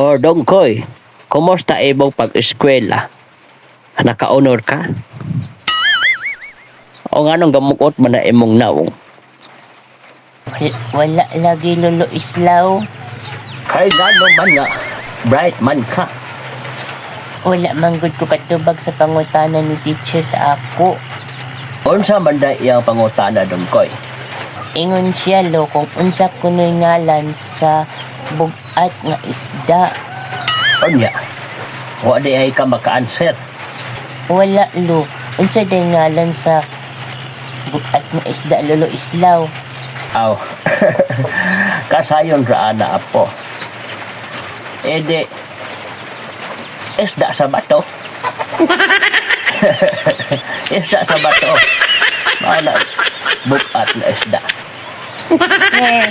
O Dongkoy, kumusta imong pag-eskwela? Naka-honor ka? O nga nung gamukot man na imong naong? Wala lagi lolo islaw. Kay gano man nga, bright man ka. Wala manggod ko katubag sa pangutana ni teacher sa ako. Unsa man da iyang pangutana Dongkoy? Ingon siya lo kung unsa kunoy ngalan sa bugat nga isda. Unya, wa di ay ka maka-answer. Wala lo. Unsa day ngalan sa bugat nga isda lolo islaw. Aw, kasayon ra ana apo. Ede, isda sa bato. Isda sa bato. Mana bukat na isda. Eh.